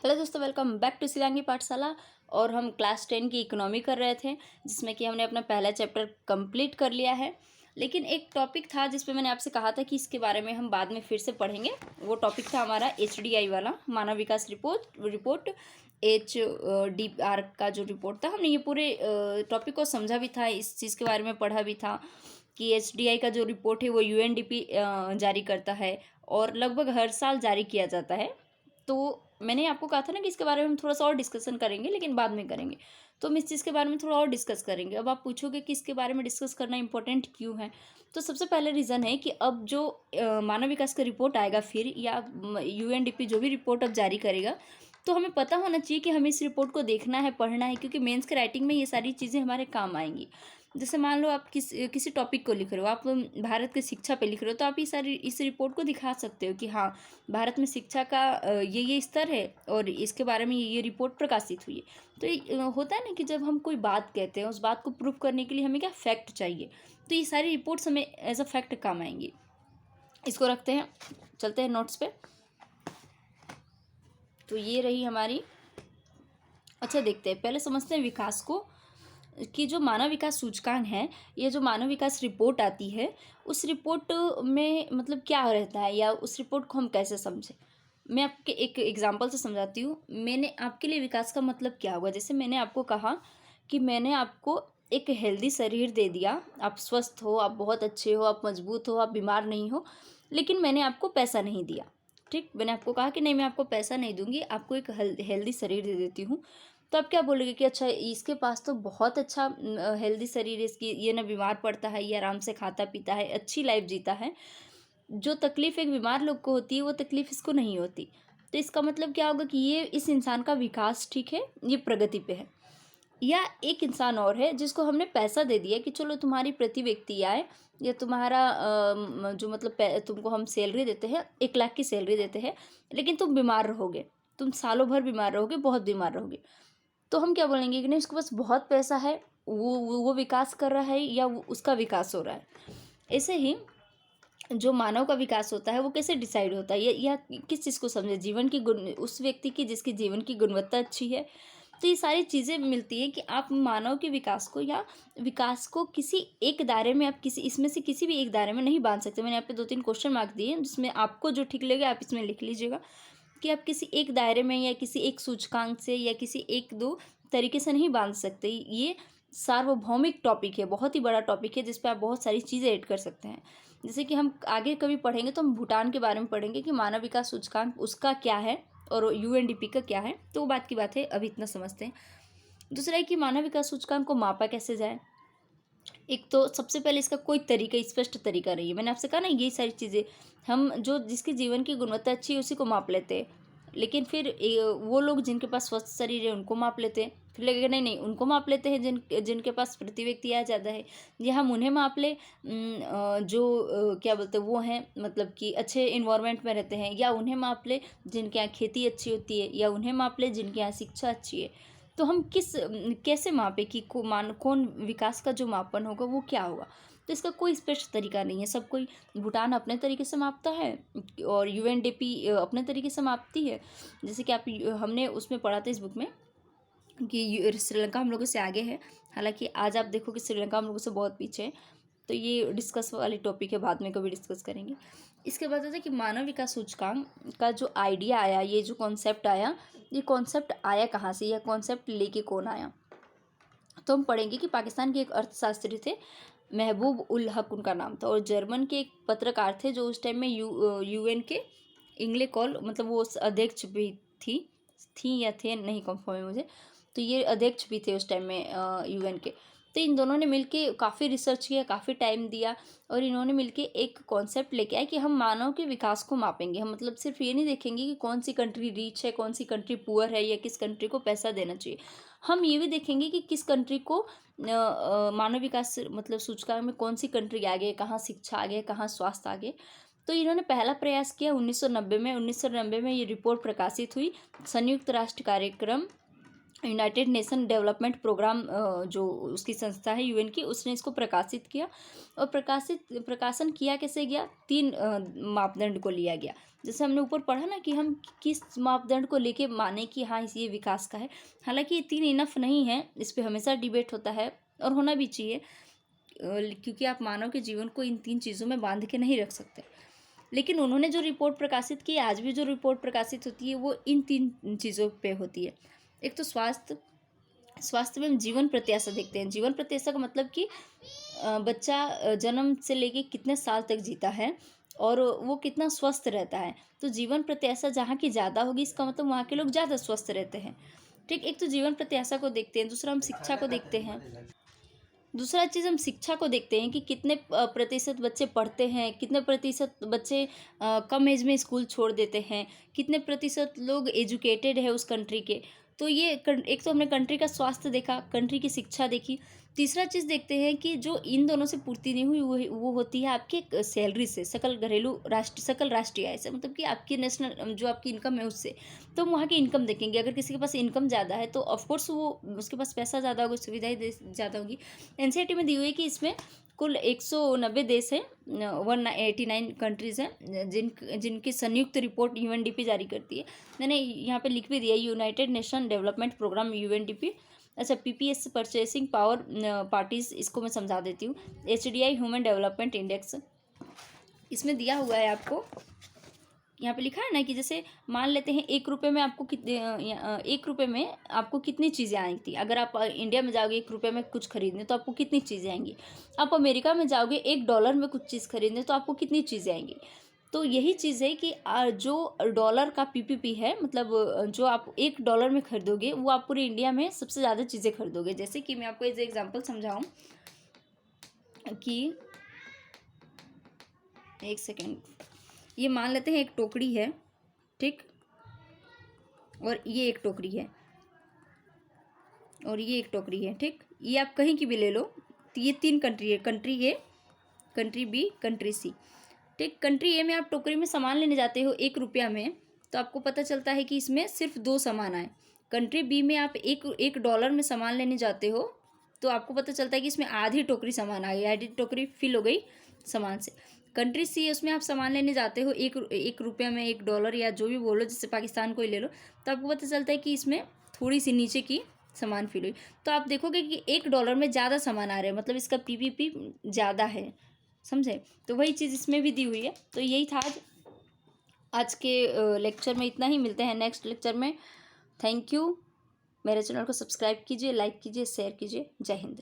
Hello दोस्तों, welcome back to Shivangi पाठशाला। और हम क्लास 10 की इकोनॉमी कर रहे थे, जिसमें कि हमने अपना पहला चैप्टर कंप्लीट कर लिया है। लेकिन एक टॉपिक था जिस पे मैंने आपसे कहा था कि इसके बारे में हम बाद में फिर से पढ़ेंगे। वो टॉपिक था हमारा HDI वाला, मानव विकास रिपोर्ट HDR का जो रिपोर्ट था। हमने ये पूरे टॉपिक को समझा भी था, इस चीज़ के बारे में पढ़ा भी था कि HDI का जो रिपोर्ट है वो UNDP जारी करता है और लगभग हर साल जारी किया जाता है। तो मैंने आपको कहा था ना कि इसके बारे में हम थोड़ा-सा और डिस्कशन करेंगे, लेकिन बाद में करेंगे। तो हम इस चीज़ के बारे में थोड़ा और डिस्कस करेंगे। अब आप पूछोगे कि इसके बारे में डिस्कस करना इम्पोर्टेंट क्यों है? तो सबसे पहले रीज़न है कि अब जो मानव विकास का रिपोर्ट आएगा फिर, या UNDP जो भी रिपोर्ट अब जारी करेगा, तो हमें पता होना चाहिए कि हमें इस रिपोर्ट को देखना है, पढ़ना है, क्योंकि मेंस के राइटिंग में ये सारी चीज़ें हमारे काम आएँगी। जैसे मान लो आप किसी टॉपिक को लिख रहे हो, आप भारत की शिक्षा पे लिख रहे हो, तो आप इस रिपोर्ट को दिखा सकते हो कि हाँ, भारत में शिक्षा का ये स्तर है और इसके बारे में ये रिपोर्ट प्रकाशित हुई है। तो ये होता है ना कि जब हम कोई बात कहते हैं, उस बात को प्रूव करने के लिए हमें क्या फैक्ट चाहिए, तो ये सारी रिपोर्ट्स हमें एज अ फैक्ट काम आएंगी। इसको रखते हैं, चलते हैं नोट्स पे। तो ये रही हमारी। अच्छा, देखते हैं, पहले समझते हैं विकास को, कि जो मानव विकास सूचकांक है, ये जो मानव विकास रिपोर्ट आती है, उस रिपोर्ट में मतलब क्या रहता है, या उस रिपोर्ट को हम कैसे समझें। मैं आपके एक एग्जांपल से समझाती हूँ। मैंने आपके लिए विकास का मतलब क्या होगा, जैसे मैंने आपको कहा कि मैंने आपको एक हेल्दी शरीर दे दिया, आप स्वस्थ हो, आप बहुत अच्छे हो, आप मजबूत हो, आप बीमार नहीं हो, लेकिन मैंने आपको पैसा नहीं दिया। ठीक, मैंने आपको कहा कि नहीं, मैं आपको पैसा नहीं दूंगी, आपको एक हेल्दी शरीर दे देती हूँ। तो आप क्या बोलोगे कि अच्छा, इसके पास तो बहुत अच्छा हेल्दी शरीर है, इसकी ये ना बीमार पड़ता है, ये आराम से खाता पीता है, अच्छी लाइफ जीता है। जो तकलीफ एक बीमार लोग को होती है, वो तकलीफ इसको नहीं होती। तो इसका मतलब क्या होगा कि ये इस इंसान का विकास ठीक है, ये प्रगति पे है। या एक इंसान और है जिसको हमने पैसा दे दिया कि चलो तुम्हारी प्रति व्यक्ति आय, या तुम्हारा जो मतलब तुमको हम सैलरी देते हैं, 1 लाख की सैलरी देते हैं, लेकिन तुम बीमार रहोगे, तुम सालों भर बीमार रहोगे, बहुत बीमार रहोगे। तो हम क्या बोलेंगे कि नहीं, उसके पास बहुत पैसा है, वो विकास कर रहा है, या उसका विकास हो रहा है। ऐसे ही जो मानव का विकास होता है वो कैसे डिसाइड होता है, या किस चीज़ को समझे, जीवन की गुण, उस व्यक्ति की जिसकी जीवन की गुणवत्ता अच्छी है। तो ये सारी चीज़ें मिलती है कि आप मानव के विकास को, या विकास को किसी एक दायरे में, आप किसी इसमें से किसी भी एक दायरे में नहीं बांध सकते। मैंने यहाँ पे 2-3 क्वेश्चन मार्क दिए हैं, जिसमें आपको जो ठीक लगे आप इसमें लिख लीजिएगा कि आप किसी एक दायरे में, या किसी एक सूचकांक से, या किसी एक दो तरीके से नहीं बांध सकते। ये सार्वभौमिक टॉपिक है, बहुत ही बड़ा टॉपिक है, जिस पे आप बहुत सारी चीज़ें ऐड कर सकते हैं। जैसे कि हम आगे कभी पढ़ेंगे तो हम भूटान के बारे में पढ़ेंगे कि मानव विकास सूचकांक उसका क्या है और UNDP का क्या है। तो वो बात की बात है, अभी इतना समझते हैं। दूसरा है कि मानव विकास सूचकांक को मापा कैसे जाए। एक तो सबसे पहले इसका कोई तरीका, स्पष्ट तरीका नहीं है। मैंने आपसे कहा ना, यही सारी चीज़ें हम जो जिसकी जीवन की गुणवत्ता अच्छी है उसी को माप लेते हैं। लेकिन फिर वो लोग जिनके पास स्वस्थ शरीर है उनको माप लेते हैं, फिर लगेगा नहीं नहीं, उनको माप लेते हैं जिनके पास प्रति व्यक्ति आय ज़्यादा है। या हम उन्हें माप ले जो क्या बोलते हैं वो हैं, मतलब कि अच्छे इन्वायरमेंट में रहते हैं, या उन्हें माप ले जिनके यहाँ खेती अच्छी होती है, या उन्हें माप ले जिनके यहाँ शिक्षा अच्छी है। तो हम कैसे मापे कि कौन विकास का जो मापन होगा वो क्या होगा। तो इसका कोई स्पष्ट तरीका नहीं है। सब कोई, भूटान अपने तरीके से मापता है और UNDP अपने तरीके से मापती है। जैसे कि आप हमने उसमें पढ़ा था इस बुक में कि श्रीलंका हम लोगों से आगे है, हालांकि आज आप देखो कि श्रीलंका हम लोगों से बहुत पीछे है। तो ये डिस्कस वाली टॉपिक है, बाद में कभी डिस्कस करेंगे। इसके बाद है कि मानव विकास सूचकांक का जो आइडिया आया, ये जो कॉन्सेप्ट आया, ये कॉन्सेप्ट आया कहाँ से, यह कॉन्सेप्ट लेके कौन आया। तो हम पढ़ेंगे कि पाकिस्तान के एक अर्थशास्त्री थे, महबूब उल हक उनका नाम था, और जर्मन के एक पत्रकार थे जो उस टाइम में UN के इंग्लिश कॉल, मतलब वो अध्यक्ष भी थी या थे, नहीं कंफर्म है मुझे। तो ये अध्यक्ष भी थे उस टाइम में UN के। तो इन दोनों ने मिलके काफ़ी रिसर्च किया, काफ़ी टाइम दिया, और इन्होंने मिलके एक कॉन्सेप्ट लेके आए कि हम मानव के विकास को मापेंगे। हम मतलब सिर्फ ये नहीं देखेंगे कि कौन सी कंट्री रिच है, कौन सी कंट्री पुअर है, या किस कंट्री को पैसा देना चाहिए। हम ये भी देखेंगे कि किस कंट्री को मानव विकास मतलब सूचकांक में कौन सी कंट्री आगे, कहाँ शिक्षा आगे, कहाँ स्वास्थ्य आगे। तो इन्होंने पहला प्रयास किया 1990 में। 1990 में ये रिपोर्ट प्रकाशित हुई। संयुक्त राष्ट्र कार्यक्रम, यूनाइटेड नेशन डेवलपमेंट प्रोग्राम, जो उसकी संस्था है UN की, उसने इसको प्रकाशित किया। और प्रकाशन किया कैसे गया, 3 मापदंड को लिया गया। जैसे हमने ऊपर पढ़ा ना कि हम किस मापदंड को लेके माने कि हाँ ये विकास का है। हालांकि ये 3 इनफ नहीं है, इस पे हमेशा डिबेट होता है और होना भी चाहिए, क्योंकि आप मानव के जीवन को इन 3 चीज़ों में बांध के नहीं रख सकते। लेकिन उन्होंने जो रिपोर्ट प्रकाशित की, आज भी जो रिपोर्ट प्रकाशित होती है वो इन 3 चीज़ों पे होती है। एक तो स्वास्थ्य में हम जीवन प्रत्याशा देखते हैं। जीवन प्रत्याशा का मतलब कि बच्चा जन्म से लेके कितने साल तक जीता है और वो कितना स्वस्थ रहता है। तो जीवन प्रत्याशा जहाँ की ज़्यादा होगी, इसका मतलब वहाँ के लोग ज़्यादा स्वस्थ रहते हैं। ठीक, एक तो जीवन प्रत्याशा को देखते हैं, दूसरा हम शिक्षा को देखते हैं। दूसरा चीज़ हम शिक्षा को देखते हैं कि कितने प्रतिशत बच्चे पढ़ते हैं, कितने प्रतिशत बच्चे कम एज में स्कूल छोड़ देते हैं, कितने प्रतिशत लोग एजुकेटेड है उस कंट्री के। तो ये एक तो हमने कंट्री का स्वास्थ्य देखा, कंट्री की शिक्षा देखी। तीसरा चीज़ देखते हैं कि जो इन दोनों से पूर्ति नहीं हुई वो होती है आपके सैलरी से, सकल राष्ट्रीय आय से, मतलब कि आपकी नेशनल जो आपकी इनकम है उससे। तो हम वहाँ की इनकम देखेंगे। अगर किसी के पास इनकम ज़्यादा है तो ऑफकोर्स वो उसके पास पैसा ज़्यादा होगा, सुविधाएं ज़्यादा होगी। एनसीईआरटी में दी हुई है कि इसमें कुल 190 देश हैं, 189 कंट्रीज़ हैं जिनकी संयुक्त रिपोर्ट यूएनडीपी जारी करती है। मैंने यहाँ पे लिख भी दिया, united nation development programme UNDP. अच्छा, पीपीएस परचेसिंग पावर पार्टीज, इसको मैं समझा देती हूँ। एचडीआई ह्यूमन डेवलपमेंट इंडेक्स, इसमें दिया हुआ है आपको, यहाँ पे लिखा है ना कि जैसे मान लेते हैं 1 रुपये में आपको कितने 1 रुपये में आपको कितनी चीज़ें आई थी। अगर आप इंडिया में जाओगे 1 रुपये में कुछ खरीदने तो आपको कितनी चीज़ें आएंगी। आप अमेरिका में जाओगे $1 में कुछ चीज़ खरीदने तो आपको कितनी चीज़ें आएंगी। तो यही चीज़ है कि जो डॉलर का पीपीपी है, मतलब जो आप $1 में खरीदोगे वो आप पूरे इंडिया में सबसे ज़्यादा चीज़ें खरीदोगे। जैसे कि मैं आपको एज एग्जाम्पल समझाऊँ कि, एक सेकेंड, ये मान लेते हैं एक टोकरी है, ठीक, और ये एक टोकरी है, और ये एक टोकरी है, ठीक। ये आप कहीं की भी ले लो, तो ये 3 कंट्री है, कंट्री ए, कंट्री बी, कंट्री सी, ठीक। कंट्री ए में आप टोकरी में सामान लेने जाते हो 1 रुपया में, तो आपको पता चलता है कि इसमें सिर्फ 2 सामान आए। कंट्री बी में आप एक $1 में सामान लेने जाते हो तो आपको पता चलता है कि इसमें आधी टोकरी सामान आ गई, आधी टोकरी फिल हो गई सामान से। कंट्री सी, उसमें आप सामान लेने जाते हो एक रुपया में, $1 या जो भी बोलो, जैसे पाकिस्तान को ही ले लो, तो आपको पता चलता है कि इसमें थोड़ी सी नीचे की सामान फिल हुई। तो आप देखोगे कि $1 में ज़्यादा सामान आ रहे हैं, मतलब इसका पीपीपी ज़्यादा है, समझे। तो वही चीज़ इसमें भी दी हुई है। तो यही था आज के लेक्चर में, इतना ही। मिलते हैं नेक्स्ट लेक्चर में। Thank you. मेरे चैनल को सब्सक्राइब कीजिए, लाइक कीजिए, शेयर कीजिए। जय हिंद।